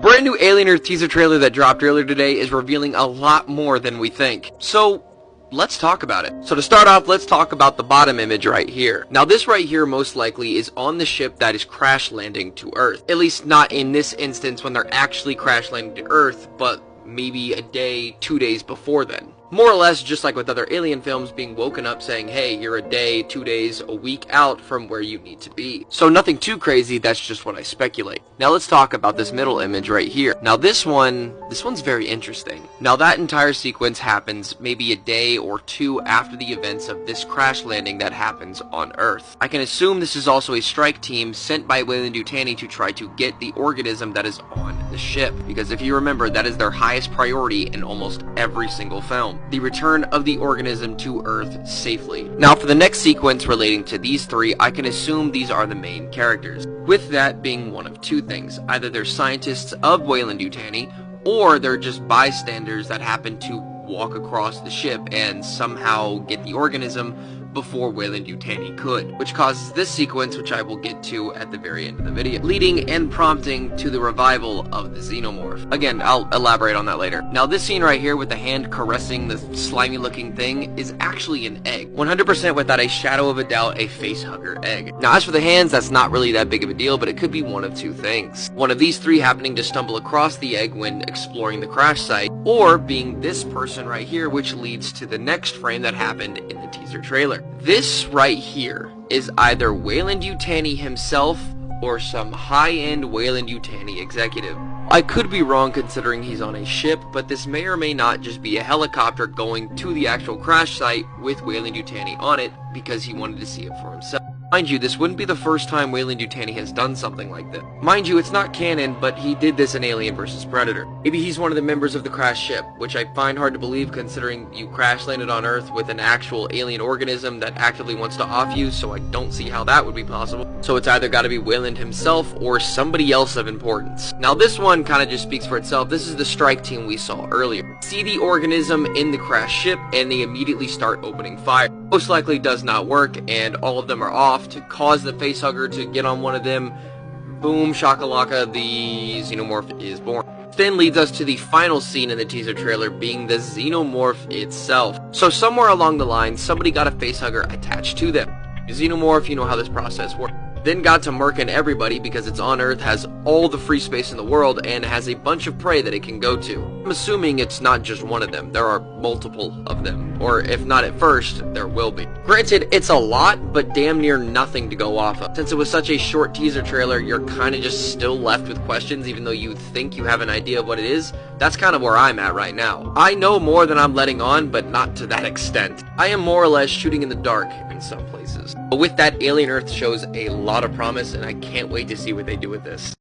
Brand new Alien Earth teaser trailer that dropped earlier today is revealing a lot more than we think. So, let's talk about it. So to start off, let's talk about the bottom image right here. Now this right here most likely is on the ship that is crash landing to Earth. At least not in this instance when they're actually crash landing to Earth, but maybe a day, 2 days before then. More or less just like with other alien films, being woken up saying, hey, you're a day, 2 days, a week out from where you need to be. So nothing too crazy, that's just what I speculate. Now let's talk about this middle image right here. Now this one's very interesting. Now that entire sequence happens maybe a day or two after the events of this crash landing that happens on Earth. I can assume this is also a strike team sent by Weyland-Yutani to try to get the organism that is on the ship. Because if you remember, that is their highest priority in almost every single film. The return of the organism to Earth safely. Now for the next sequence relating to these three, I can assume these are the main characters. With that being one of two things. Either they're scientists of Weyland-Yutani, or they're just bystanders that happen to walk across the ship and somehow get the organism before Weyland-Yutani could, which causes this sequence, which I will get to at the very end of the video, leading and prompting to the revival of the Xenomorph. Again, I'll elaborate on that later. Now this scene right here with the hand caressing the slimy looking thing is actually an egg. 100% without a shadow of a doubt, a facehugger egg. Now as for the hands, that's not really that big of a deal, but it could be one of two things. One of these three happening to stumble across the egg when exploring the crash site, or being this person right here, which leads to the next frame that happened in the teaser trailer. This right here is either Weyland-Yutani himself or some high-end Weyland-Yutani executive. I could be wrong considering he's on a ship, but this may or may not just be a helicopter going to the actual crash site with Weyland-Yutani on it because he wanted to see it for himself. Mind you, this wouldn't be the first time Weyland-Yutani has done something like this. Mind you, it's not canon, but he did this in Alien vs. Predator. Maybe he's one of the members of the crash ship, which I find hard to believe considering you crash landed on Earth with an actual alien organism that actively wants to off you, so I don't see how that would be possible. So it's either got to be Weyland himself or somebody else of importance. Now this one kind of just speaks for itself. This is the strike team we saw earlier. See the organism in the crash ship and they immediately start opening fire. Most likely does not work and all of them are off to cause the facehugger to get on one of them. Boom, shakalaka, the Xenomorph is born. Then leads us to the final scene in the teaser trailer being the Xenomorph itself. So somewhere along the line, somebody got a facehugger attached to them. The Xenomorph, you know how this process works. Then got to murking everybody because it's on Earth, has all the free space in the world, and has a bunch of prey that it can go to. I'm assuming it's not just one of them. There are multiple of them. Or if not at first, there will be. Granted, it's a lot, but damn near nothing to go off of. Since it was such a short teaser trailer, you're kind of just still left with questions even though you think you have an idea of what it is. That's kind of where I'm at right now. I know more than I'm letting on, but not to that extent. I am more or less shooting in the dark in some places. But with that, Alien Earth shows a lot of promise, and I can't wait to see what they do with this.